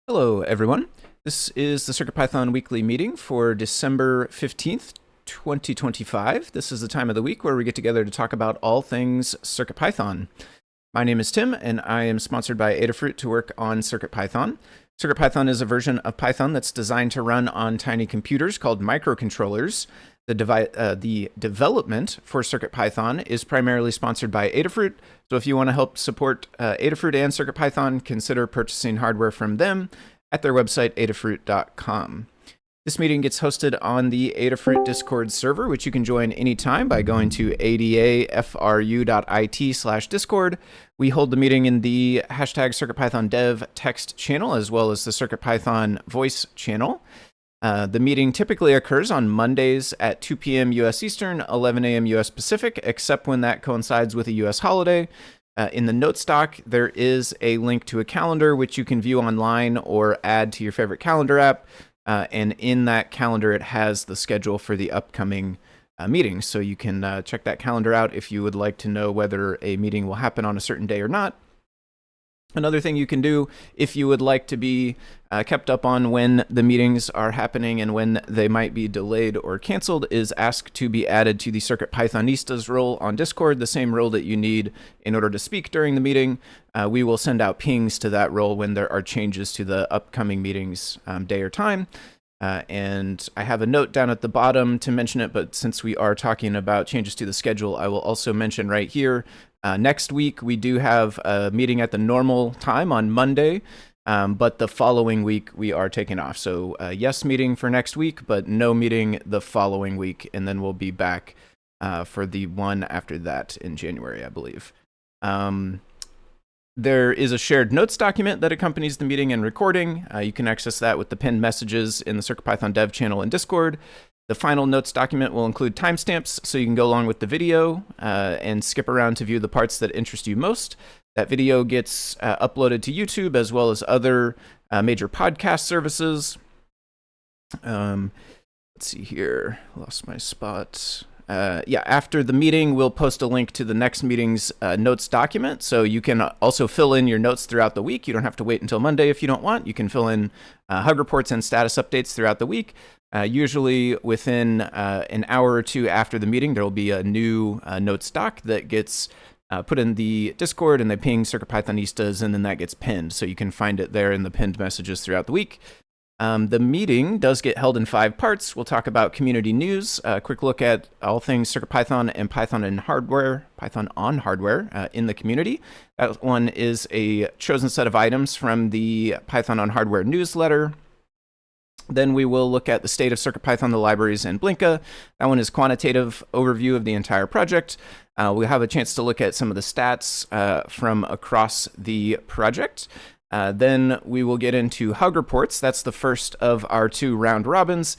Hello, everyone. This is the CircuitPython weekly meeting for December 15th, 2025. This is the time of the week where we get together to talk about all things CircuitPython. My name is Tim, and I am sponsored by Adafruit to work on CircuitPython. CircuitPython is a version of Python that's designed to run on tiny computers called microcontrollers. The development for CircuitPython is primarily sponsored by Adafruit. So if you want to help support Adafruit and CircuitPython, consider purchasing hardware from them at their website, adafruit.com. This meeting gets hosted on the Adafruit Discord server, which you can join anytime by going to adafru.it/discord. We hold the meeting in the hashtag CircuitPython dev text channel, as well as the CircuitPython voice channel. The meeting typically occurs on Mondays at 2 p.m. U.S. Eastern, 11 a.m. U.S. Pacific, except when that coincides with a U.S. holiday. In the notes doc, there is a link to a calendar, which you can view online or add to your favorite calendar app. And in that calendar, it has the schedule for the upcoming meetings. So you can check that calendar out if you would like to know whether a meeting will happen on a certain day or not. Another thing you can do if you would like to be kept up on when the meetings are happening and when they might be delayed or canceled is ask to be added to the CircuitPythonistas role on Discord, the same role that you need in order to speak during the meeting. We will send out pings to that role when there are changes to the upcoming meetings day or time. And I have a note down at the bottom to mention it, but since we are talking about changes to the schedule, I will also mention right here, next week we do have a meeting at the normal time on Monday, but the following week we are taking off. So yes, meeting for next week, but no meeting the following week, and then we'll be back for the one after that in January, I believe. There is a shared notes document that accompanies the meeting and recording. You can access that with the pinned messages in the CircuitPython dev channel in Discord. The final notes document will include timestamps, so you can go along with the video and skip around to view the parts that interest you most. That video gets uploaded to YouTube as well as other major podcast services. Let's see here. Lost my spot. After the meeting, we'll post a link to the next meeting's notes document. So you can also fill in your notes throughout the week. You don't have to wait until Monday if you don't want. You can fill in hug reports and status updates throughout the week. Usually within an hour or two after the meeting, there will be a new notes doc that gets put in the Discord, and they ping CircuitPythonistas, and then that gets pinned. So you can find it there in the pinned messages throughout the week. The meeting does get held in 5 parts. We'll talk about community news, a quick look at all things CircuitPython and Python on hardware in the community. That one is a chosen set of items from the Python on Hardware newsletter. Then we will look at the state of CircuitPython, the libraries, and Blinka. That one is quantitative overview of the entire project. We'll have a chance to look at some of the stats from across the project. Then we will get into hug reports. That's the first of our 2 round robins.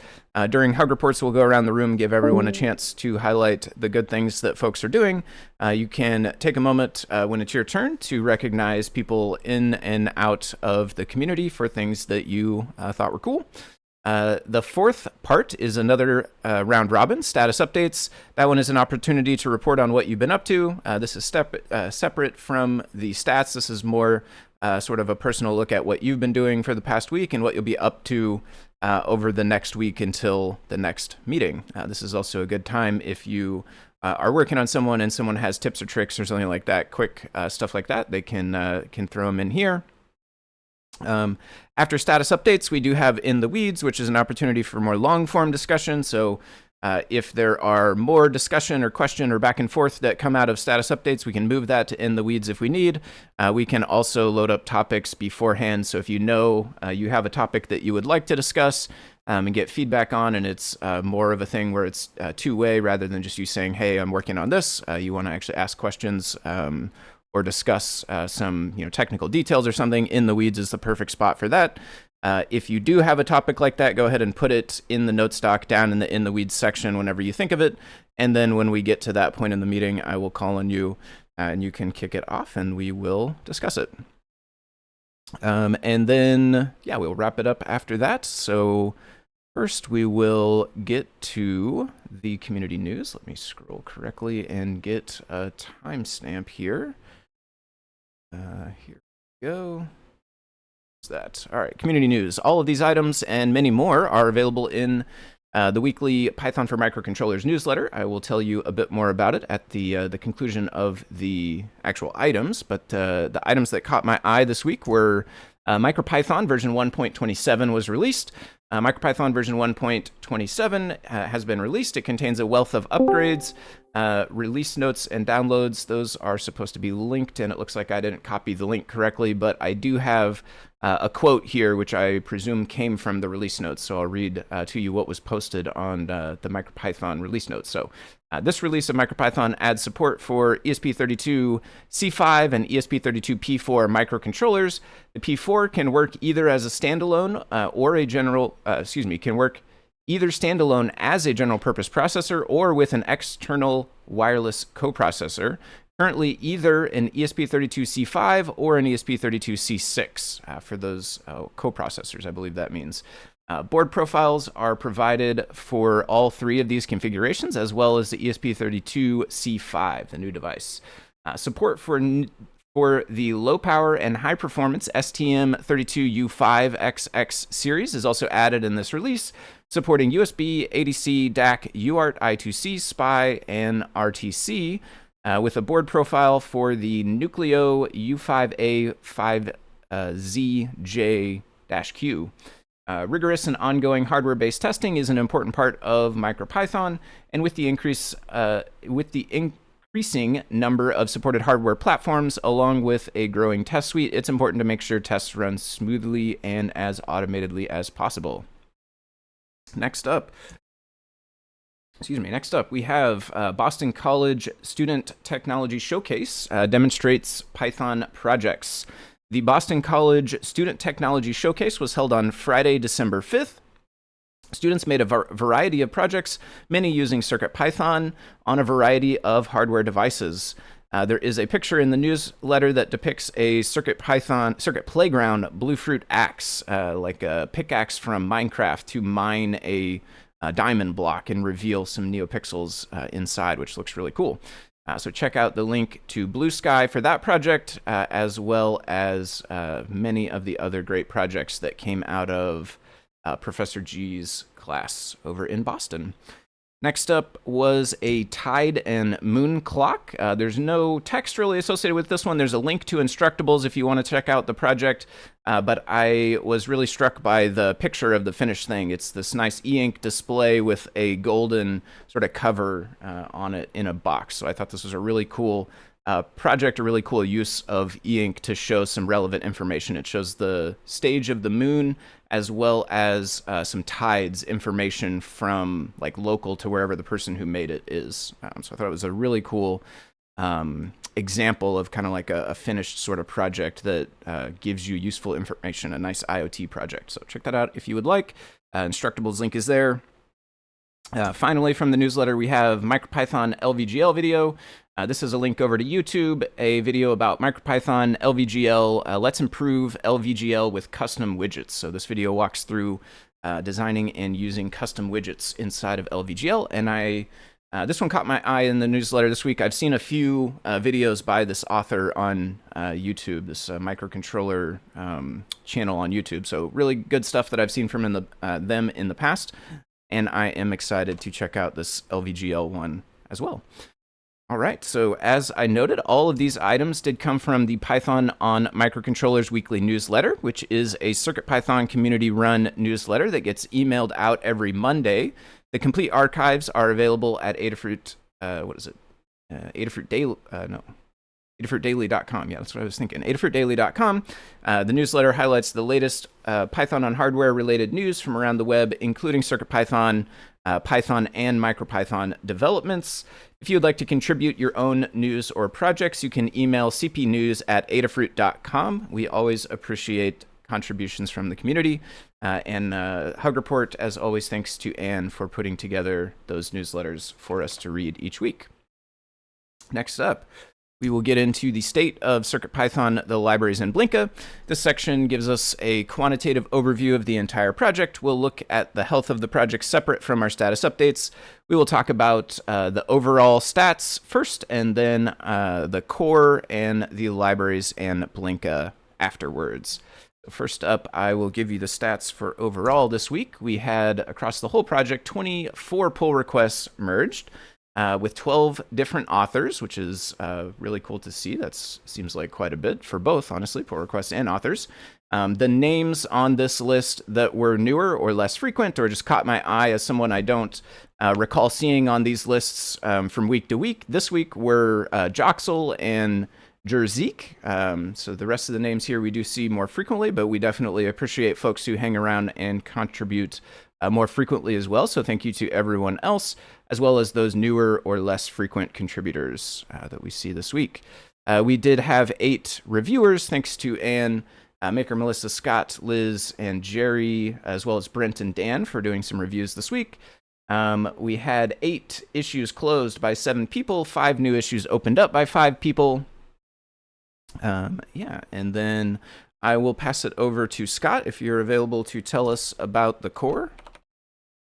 During hug reports, we'll go around the room and give everyone a chance to highlight the good things that folks are doing. You can take a moment when it's your turn to recognize people in and out of the community for things that you thought were cool. The 4th part is another round robin, status updates. That one is an opportunity to report on what you've been up to. This is separate from the stats. This is more sort of a personal look at what you've been doing for the past week and what you'll be up to over the next week until the next meeting. This is also a good time if you are working on someone and someone has tips or tricks or something like that, quick stuff like that, they can throw them in here. After status updates, we do have In the Weeds, which is an opportunity for more long-form discussion. So if there are more discussion or question or back and forth that come out of status updates, we can move that to In the Weeds if we need. We can also load up topics beforehand. So if you know you have a topic that you would like to discuss and get feedback on, and it's more of a thing where it's two-way rather than just you saying, hey, I'm working on this, you want to actually ask questions or discuss some technical details or something, In the Weeds is the perfect spot for that. If you do have a topic like that, go ahead and put it in the notes doc down in the Weeds section whenever you think of it. And then when we get to that point in the meeting, I will call on you and you can kick it off and we will discuss it. And then, we'll wrap it up after that. So first we will get to the community news. Let me scroll correctly and get a timestamp here. Here we go. that. All right, community news. All of these items and many more are available in the weekly Python for Microcontrollers newsletter. I will tell you a bit more about it at the conclusion of the actual items, but the items that caught my eye this week were MicroPython version 1.27 was released. MicroPython version 1.27 has been released. It contains a wealth of upgrades, release notes, and downloads. Those are supposed to be linked, and it looks like I didn't copy the link correctly, but I do have a quote here, which I presume came from the release notes. So I'll read to you what was posted on the MicroPython release notes. So this release of MicroPython adds support for ESP32C5 and ESP32P4 microcontrollers. The P4 can work either as a standalone or a general, can work either standalone as a general purpose processor or with an external wireless coprocessor. Currently either an ESP32C5 or an ESP32C6 for those coprocessors, I believe that means. Board profiles are provided for all three of these configurations, as well as the ESP32C5, the new device. Support for the low power and high performance STM32U5XX series is also added in this release, supporting USB, ADC, DAC, UART, I2C, SPI, and RTC, with a board profile for the Nucleo U5A5ZJ-Q. Rigorous and ongoing hardware-based testing is an important part of MicroPython, and with the increasing number of supported hardware platforms, along with a growing test suite, it's important to make sure tests run smoothly and as automatedly as possible. Next up, we have Boston College Student Technology Showcase demonstrates Python projects. The Boston College Student Technology Showcase was held on Friday, December 5th. Students made a variety of projects, many using CircuitPython on a variety of hardware devices. There is a picture in the newsletter that depicts a Circuit Playground Bluefruit axe, like a pickaxe from Minecraft to mine a diamond block and reveal some neopixels inside, which looks really cool. So check out the link to Blue Sky for that project, as well as many of the other great projects that came out of Professor G's class over in Boston. Next up was a tide and moon clock. There's no text really associated with this one. There's a link to Instructables if you want to check out the project, but I was really struck by the picture of the finished thing. It's this nice e-ink display with a golden sort of cover on it in a box. So I thought this was a really cool project, a really cool use of e-ink to show some relevant information. It shows the stage of the moon, as well as some tides information from like local to wherever the person who made it is. So I thought it was a really cool example of kind of like a finished sort of project that gives you useful information, a nice IoT project. So check that out if you would like. Instructables link is there. Finally, from the newsletter, we have MicroPython LVGL video. This is a link over to YouTube, a video about MicroPython LVGL. Let's improve LVGL with custom widgets. So this video walks through designing and using custom widgets inside of LVGL. And this one caught my eye in the newsletter this week. I've seen a few videos by this author on YouTube, this microcontroller channel on YouTube. So really good stuff that I've seen from them in the past. And I am excited to check out this LVGL one as well. All right, so as I noted, all of these items did come from the Python on Microcontrollers weekly newsletter, which is a CircuitPython community-run newsletter that gets emailed out every Monday. The complete archives are available at Adafruit, AdafruitDaily.com. Yeah, that's what I was thinking. AdafruitDaily.com. The newsletter highlights the latest Python on hardware-related news from around the web, including CircuitPython, Python, and MicroPython developments. If you would like to contribute your own news or projects, you can email cpnews@adafruit.com. We always appreciate contributions from the community. And Hug Report, as always, thanks to Anne for putting together those newsletters for us to read each week. Next up, we will get into the state of CircuitPython, the libraries, and Blinka. This section gives us a quantitative overview of the entire project. We'll look at the health of the project separate from our status updates. We will talk about the overall stats first, and then the core and the libraries and Blinka afterwards. First up, I will give you the stats for overall this week. We had, across the whole project, 24 pull requests merged with 12 different authors, which is really cool to see. That seems like quite a bit for both, honestly, pull requests and authors. The names on this list that were newer or less frequent or just caught my eye as someone I don't recall seeing on these lists from week to week this week were Joxel and Jerzik. So the rest of the names here we do see more frequently, but we definitely appreciate folks who hang around and contribute more frequently as well. So thank you to everyone else, as well as those newer or less frequent contributors that we see this week. We did have 8 reviewers, thanks to Anne, Maker, Melissa, Scott, Liz, and Jerry, as well as Brent and Dan for doing some reviews this week. We had 8 issues closed by 7 people, 5 new issues opened up by 5 people. Yeah, and then I will pass it over to Scott if you're available to tell us about the core.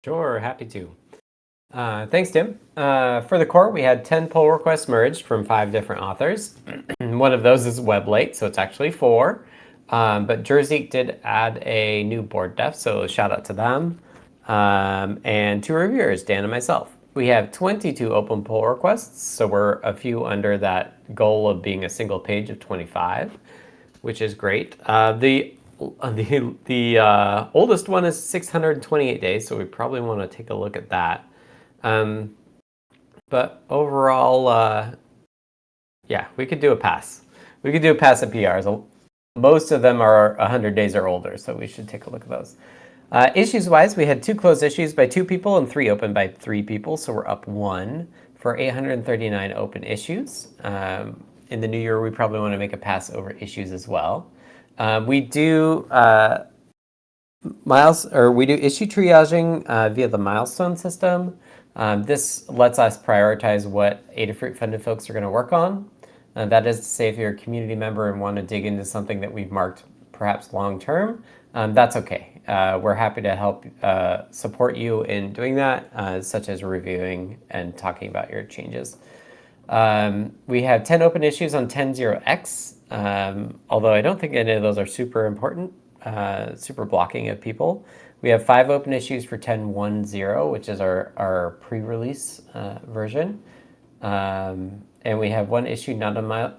Sure, happy to. Thanks, Tim. For the core, we had 10 pull requests merged from 5 different authors. One of those is Weblate, so it's actually 4. But Jerzik did add a new board def, so shout out to them. And 2 reviewers, Dan and myself. We have 22 open pull requests, so we're a few under that goal of being a single page of 25, which is great. The oldest one is 628 days, so we probably want to take a look at that. But overall, yeah, we could do a pass. We could do a pass at PRs. Most of them are 100 days or older, so we should take a look at those. Issues-wise, we had 2 closed issues by 2 people and 3 open by 3 people, so we're up 1 for 839 open issues. In the new year, we probably want to make a pass over issues as well. We do issue triaging via the milestone system. This lets us prioritize what Adafruit-funded folks are going to work on. That is to say, if you're a community member and want to dig into something that we've marked perhaps long-term, that's okay. We're happy to help support you in doing that, such as reviewing and talking about your changes. We have 10 open issues on 10.0x, although I don't think any of those are super important, super blocking of people. We have 5 open issues for 10.1.0, which is our pre-release version. And we have 1 issue not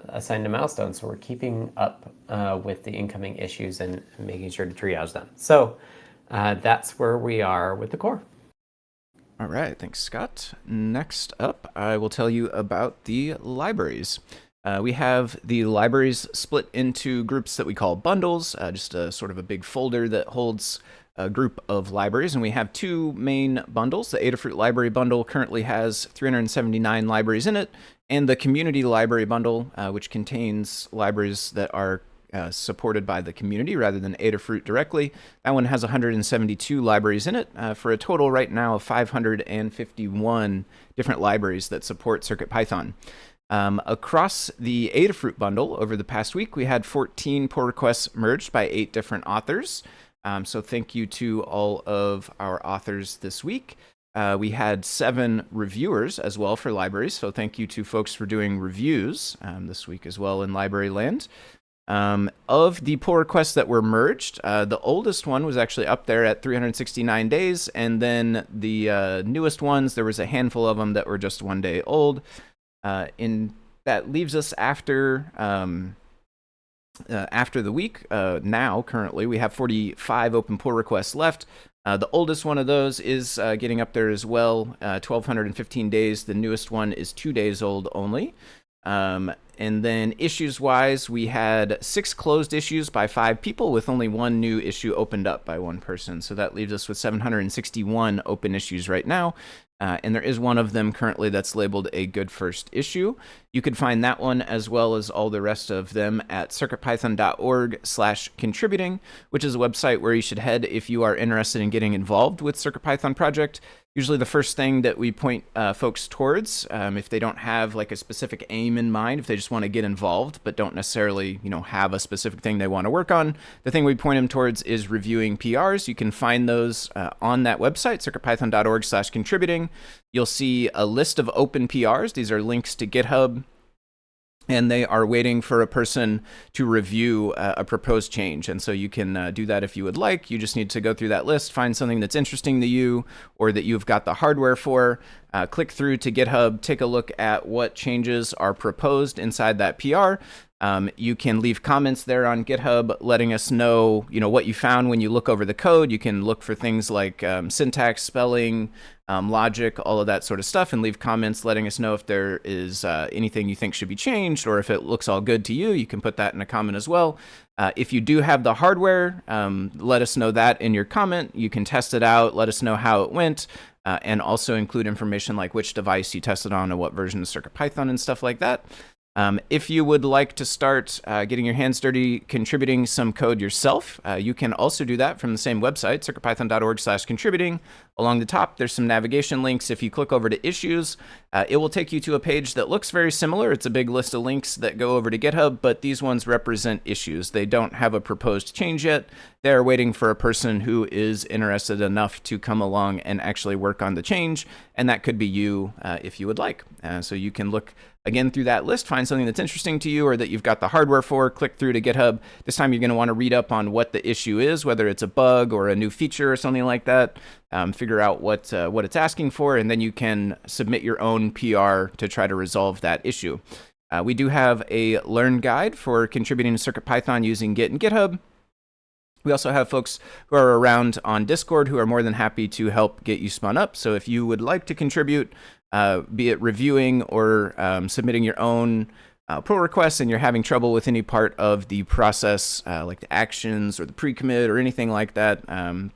assigned to milestone, so we're keeping up with the incoming issues and making sure to triage them. So that's where we are with the core. All right, thanks, Scott. Next up, I will tell you about the libraries. We have the libraries split into groups that we call bundles, just a sort of a big folder that holds a group of libraries, and we have 2 main bundles. The Adafruit library bundle currently has 379 libraries in it, and the community library bundle, which contains libraries that are supported by the community rather than Adafruit directly. That one has 172 libraries in it for a total right now of 551 different libraries that support CircuitPython. Across the Adafruit bundle over the past week, we had 14 pull requests merged by 8 different authors. So thank you to all of our authors this week. We had 7 reviewers as well for libraries, so thank you to folks for doing reviews this week as well in library land. Of the pull requests that were merged, the oldest one was actually up there at 369 days, and then the newest ones, there was a handful of them that were just 1 day old. That leaves us after the week. Now, currently, we have 45 open pull requests left. The oldest one of those is getting up there as well, 1,215 days. The newest one is 2 days old only. And then issues-wise, we had 6 closed issues by 5 people with only 1 new issue opened up by 1 person. So that leaves us with 761 open issues right now. And there is one of them currently that's labeled a good first issue. You could find that one as well as all the rest of them at circuitpython.org/contributing, which is a website where you should head if you are interested in getting involved with CircuitPython project. Usually the first thing that we point folks towards, if they don't have like a specific aim in mind, if they just want to get involved but don't necessarily, have a specific thing they want to work on, the thing we point them towards is reviewing PRs. You can find those on that website, circuitpython.org/contributing. You'll see a list of open PRs. These are links to GitHub and they are waiting for a person to review a proposed change. And so you can do that if you would like. You just need to go through that list, find something that's interesting to you or that you've got the hardware for, click through to GitHub, take a look at what changes are proposed inside that PR. You can leave comments there on GitHub letting us know, what you found when you look over the code. You can look for things like syntax, spelling, logic, all of that sort of stuff, and leave comments letting us know if there is anything you think should be changed, or if it looks all good to you. You can put that in a comment as well. If you do have the hardware, let us know that in your comment. You can test it out, let us know how it went, and also include information like which device you tested on and what version of CircuitPython and stuff like that. If you would like to start getting your hands dirty contributing some code yourself, you can also do that from the same website, circuitpython.org/contributing. Along the top, there's some navigation links. If you click over to issues, it will take you to a page that looks very similar. It's a big list of links that go over to GitHub, but these ones represent issues. They don't have a proposed change yet. They're waiting for a person who is interested enough to come along and actually work on the change, and that could be you if you would like. So you can look again through that list, find something that's interesting to you or that you've got the hardware for, click through to GitHub. This time you're going to want to read up on what the issue is, whether it's a bug or a new feature or something like that. Figure out what it's asking for, and then you can submit your own PR to try to resolve that issue. We do have a Learn guide for contributing to CircuitPython using Git and GitHub. We also have folks who are around on Discord who are more than happy to help get you spun up. So if you would like to contribute, be it reviewing or submitting your own pull requests, and you're having trouble with any part of the process, like the actions or the pre-commit or anything like that,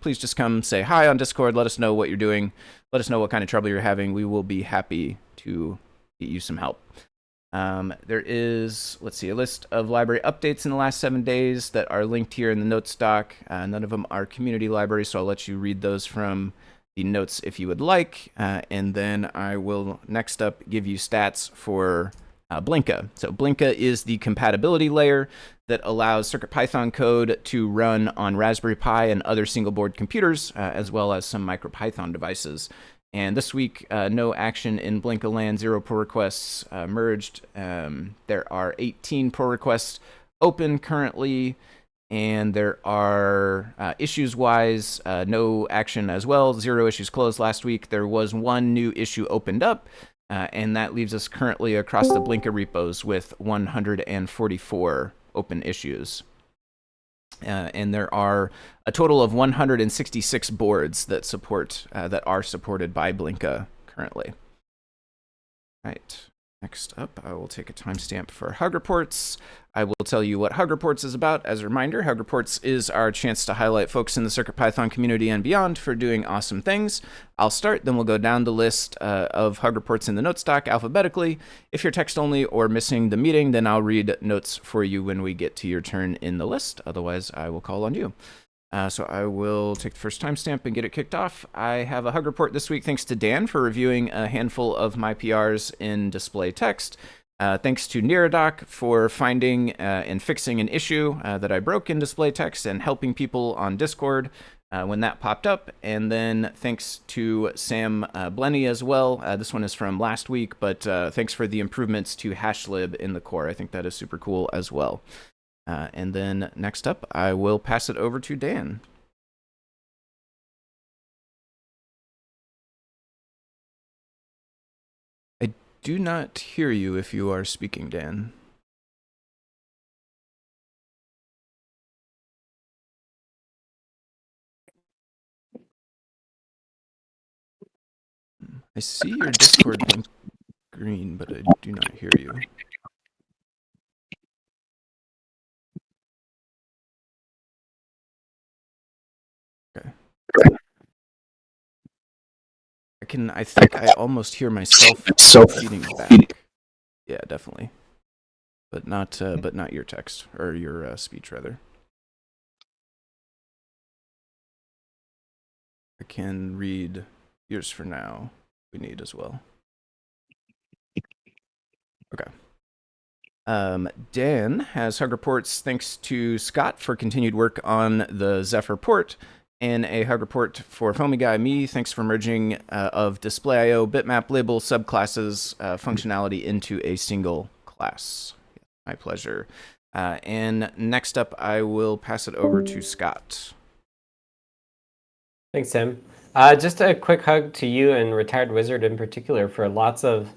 please just come say hi on Discord. Let us know what you're doing. Let us know what kind of trouble you're having. We will be happy to get you some help. There is, let's see, a list of library updates in the last 7 days that are linked here in the notes doc. None of them are community libraries, so I'll let you read those from the notes if you would like. And then I will next up give you stats for Blinka. So Blinka is the compatibility layer that allows CircuitPython code to run on Raspberry Pi and other single board computers, as well as some MicroPython devices. And this week, no action in Blinka land, 0 pull requests merged. There are 18 pull requests open currently, and there are issues-wise, no action as well. 0 issues closed last week. There was 1 new issue opened up, and that leaves us currently across the Blinka repos with 144 open issues. And there are a total of 166 boards that are supported by Blinka currently. Right. Next up, I will take a timestamp for Hug Reports. I will tell you what Hug Reports is about. As a reminder, Hug Reports is our chance to highlight folks in the CircuitPython community and beyond for doing awesome things. I'll start, then we'll go down the list of Hug Reports in the notes doc alphabetically. If you're text only or missing the meeting, then I'll read notes for you when we get to your turn in the list. Otherwise, I will call on you. So I will take the first timestamp and get it kicked off. I have a Hug Report this week thanks to Dan for reviewing a handful of my PRs in display text. Thanks to Niradoc for finding and fixing an issue that I broke in display text and helping people on Discord when that popped up. And then thanks to Sam Blenny as well. This one is from last week, but thanks for the improvements to hashlib in the core. I think that is super cool as well. And then next up, I will pass it over to Dan. I do not hear you if you are speaking, Dan. I see your Discord link green, but I do not hear you. Okay. I think I almost hear myself feeding back. Yeah, definitely. But not your text or your speech rather. I can read yours for now. We need as well. Okay. Dan has Hug Reports thanks to Scott for continued work on the Zephyr port, and a Hug Report for Foamy Guy Me. Thanks for merging of display.io, bitmap label subclasses functionality into a single class. My pleasure. And next up, I will pass it over to Scott. Thanks, Tim. Just a quick hug to you and Retired Wizard in particular for lots of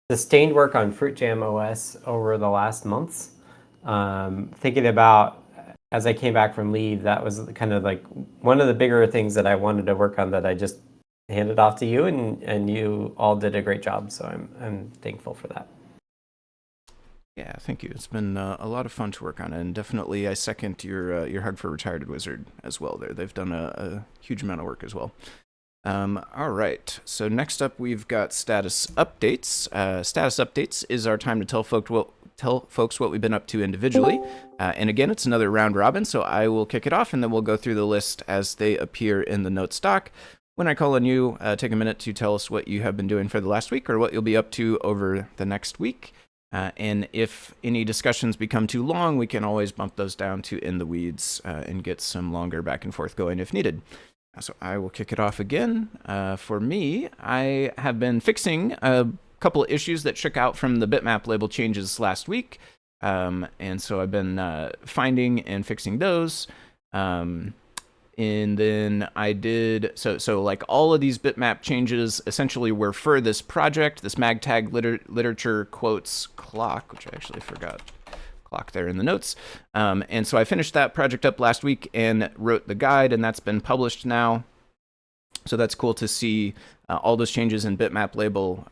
sustained work on FruitJam OS over the last months. Thinking about, as I came back from leave, that was kind of like one of the bigger things that I wanted to work on that I just handed off to you, and you all did a great job. So I'm thankful for that. Yeah, thank you. It's been a lot of fun to work on, and definitely I second your hug for Retired Wizard as well. They've done a huge amount of work as well. All right, so next up we've got status updates. Status updates is our time to tell folks what we've been up to individually. And again, it's another round robin, so I will kick it off, and then we'll go through the list as they appear in the notes doc. When I call on you, take a minute to tell us what you have been doing for the last week or what you'll be up to over the next week. And if any discussions become too long, we can always bump those down to In the Weeds and get some longer back and forth going if needed. So I will kick it off again. For me, I have been fixing a couple of issues that shook out from the bitmap label changes last week. And so I've been finding and fixing those. And then I did, so like all of these bitmap changes essentially were for this project, this magtag literature quotes clock, which I actually forgot clock there in the notes. And so I finished that project up last week and wrote the guide, and that's been published now. So that's cool to see all those changes in bitmap label,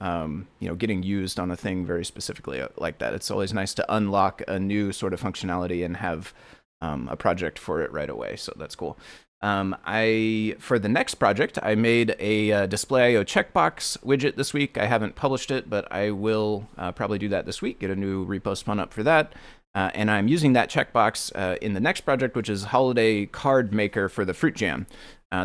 getting used on a thing very specifically like that. It's always nice to unlock a new sort of functionality and have a project for it right away. So that's cool. For the next project, I made a display.io checkbox widget this week. I haven't published it, but I will probably do that this week, get a new repo spun up for that. And I'm using that checkbox in the next project, which is Holiday Card Maker for the FruitJam.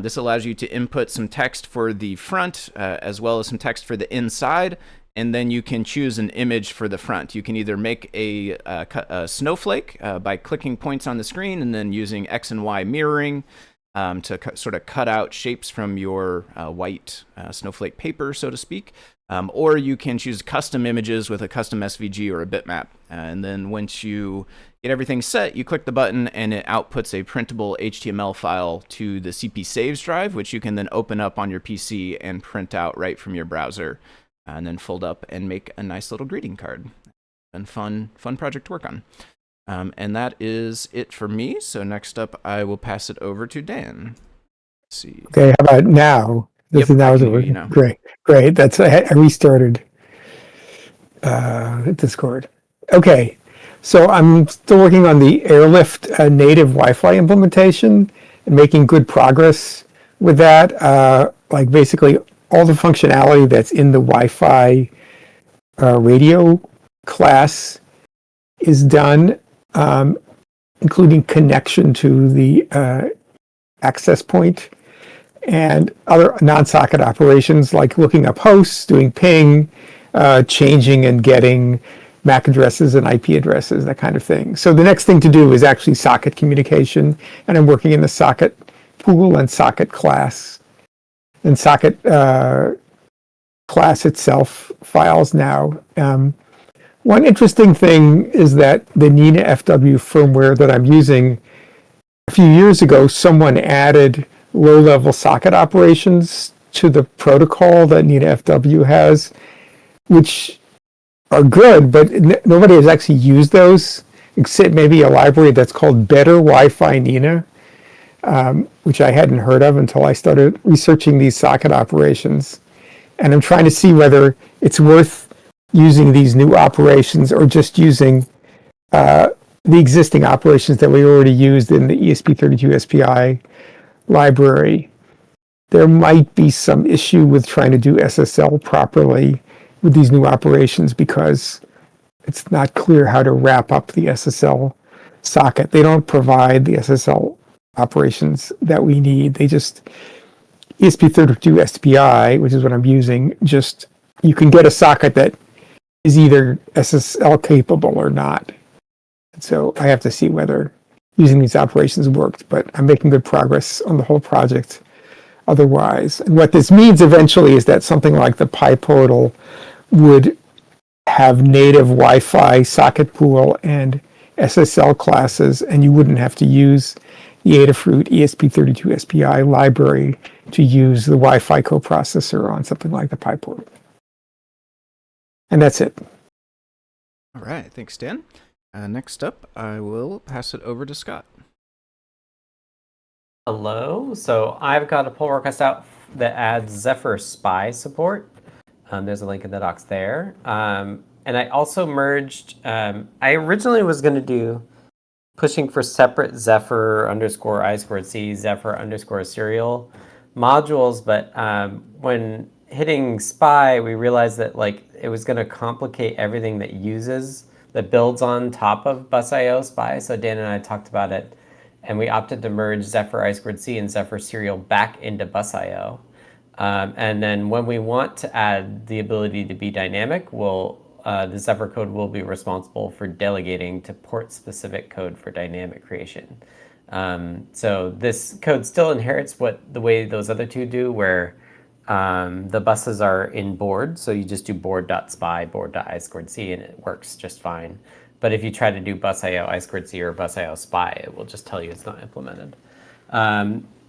This allows you to input some text for the front as well as some text for the inside, and then you can choose an image for the front. You can either make a snowflake by clicking points on the screen and then using X and Y mirroring to sort of cut out shapes from your white snowflake paper, so to speak. Or you can choose custom images with a custom SVG or a bitmap. And then once you get everything set, you click the button and it outputs a printable HTML file to the CP Saves drive, which you can then open up on your PC and print out right from your browser, and then fold up and make a nice little greeting card. And fun project to work on. And that is it for me. So next up, I will pass it over to Dan. Let's see. Okay, how about now? This is now. Great. That's I restarted Discord. Okay, so I'm still working on the Airlift native Wi-Fi implementation and making good progress with that. Like basically all the functionality that's in the Wi-Fi radio class is done, including connection to the access point and other non-socket operations like looking up hosts, doing ping, changing and getting MAC addresses and IP addresses, that kind of thing. So the next thing to do is actually socket communication, and I'm working in the socket pool and socket class. And socket class itself files now. One interesting thing is that the Nina FW firmware that I'm using, a few years ago, someone added low-level socket operations to the protocol that Nina FW has, which are good, but nobody has actually used those, except maybe a library that's called Better Wi-Fi Nina, which I hadn't heard of until I started researching these socket operations. And I'm trying to see whether it's worth using these new operations or just using the existing operations that we already used in the ESP32 SPI library. There might be some issue with trying to do SSL properly with these new operations because it's not clear how to wrap up the SSL socket. They don't provide the SSL operations that we need. They just, ESP32 SPI, which is what I'm using, just, you can get a socket that is either SSL capable or not. So I have to see whether using these operations worked, but I'm making good progress on the whole project otherwise. And what this means eventually is that something like the PyPortal would have native Wi-Fi socket pool and SSL classes, and you wouldn't have to use the Adafruit ESP32 SPI library to use the Wi-Fi coprocessor on something like the PyPort. And that's it. All right, thanks, Dan. Next up, I will pass it over to Scott. Hello. So I've got a pull request out that adds Zephyr Spy support. There's a link in the docs there. And I also merged, I originally was going to do pushing for separate Zephyr underscore I squared C, Zephyr underscore serial modules. But when hitting Spy, we realized that like it was going to complicate everything that builds on top of bus.io Spy. So Dan and I talked about it, and we opted to merge Zephyr I squared C and Zephyr serial back into bus.io. And then when we want to add the ability to be dynamic, the Zephyr code will be responsible for delegating to port-specific code for dynamic creation. So this code still inherits the way those other two do, where the buses are in board. So you just do board.spy, board.I squared C, and it works just fine. But if you try to do bus.io I squared C or bus.io spy, it will just tell you it's not implemented.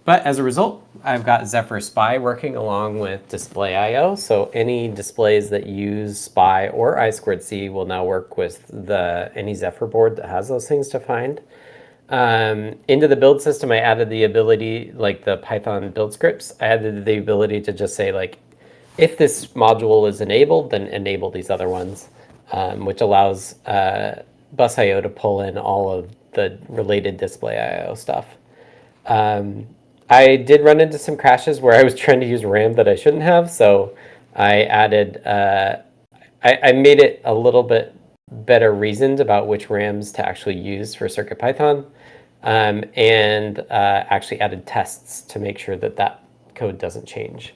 But as a result, I've got Zephyr Spy working along with display.io. So any displays that use Spy or I squared C will now work with any Zephyr board that has those things defined. Into the build system, I added the ability, like the Python build scripts, I added the ability to just say, like, if this module is enabled, then enable these other ones, which allows bus.io to pull in all of the related display.io stuff. I did run into some crashes where I was trying to use RAM that I shouldn't have, so I added, I made it a little bit better reasoned about which RAMs to actually use for CircuitPython, and actually added tests to make sure that code doesn't change.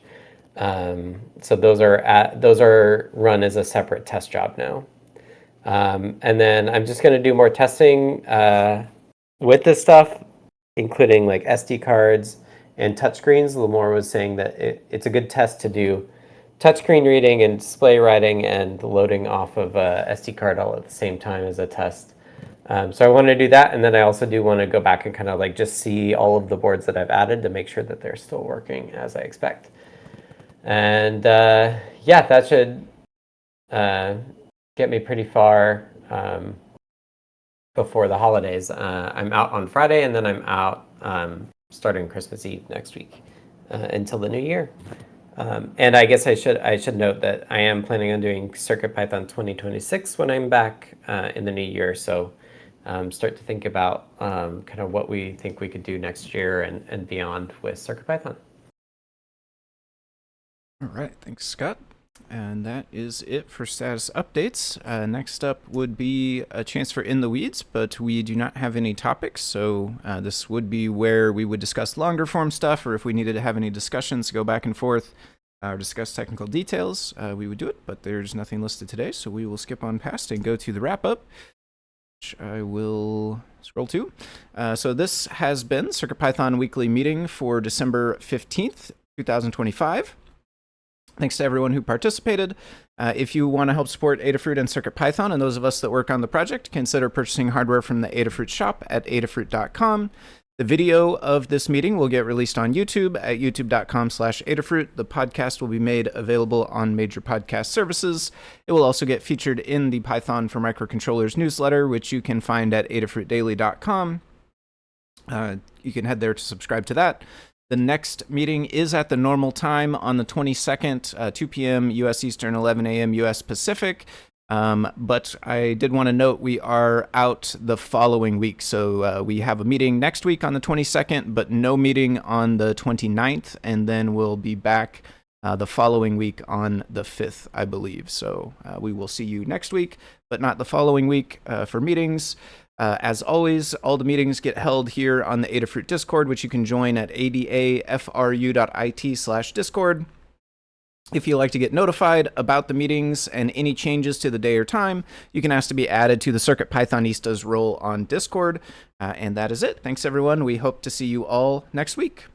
So those are run as a separate test job now. And then I'm just going to do more testing with this stuff, including like SD cards and touchscreens. Lamore was saying that it's a good test to do touchscreen reading and display writing and loading off of a SD card all at the same time as a test. So I want to do that, and then I also do want to go back and kind of like just see all of the boards that I've added to make sure that they're still working as I expect. And yeah, that should get me pretty far before the holidays. I'm out on Friday, and then I'm out starting Christmas Eve next week until the new year. And I guess I should note that I am planning on doing CircuitPython 2026 when I'm back in the new year. So start to think about kind of what we think we could do next year and beyond with CircuitPython. All right, thanks, Scott. And that is it for status updates. Next up would be a chance for In the Weeds, but we do not have any topics, so this would be where we would discuss longer form stuff, or if we needed to have any discussions, go back and forth, or discuss technical details, we would do it, but there's nothing listed today, so we will skip on past and go to the wrap-up, which I will scroll to. So this has been CircuitPython Weekly Meeting for December 15th, 2025. Thanks to everyone who participated. If you want to help support Adafruit and CircuitPython, and those of us that work on the project, consider purchasing hardware from the Adafruit shop at adafruit.com. The video of this meeting will get released on YouTube at youtube.com/Adafruit. The podcast will be made available on major podcast services. It will also get featured in the Python for Microcontrollers newsletter, which you can find at adafruitdaily.com. You can head there to subscribe to that. The next meeting is at the normal time on the 22nd, 2 p.m. U.S. Eastern, 11 a.m. U.S. Pacific. But I did want to note we are out the following week. So we have a meeting next week on the 22nd, but no meeting on the 29th. And then we'll be back the following week on the 5th, I believe. So we will see you next week, but not the following week for meetings. As always, all the meetings get held here on the Adafruit Discord, which you can join at adafru.it/Discord. If you'd like to get notified about the meetings and any changes to the day or time, you can ask to be added to the CircuitPythonistas role on Discord. And that is it. Thanks, everyone. We hope to see you all next week.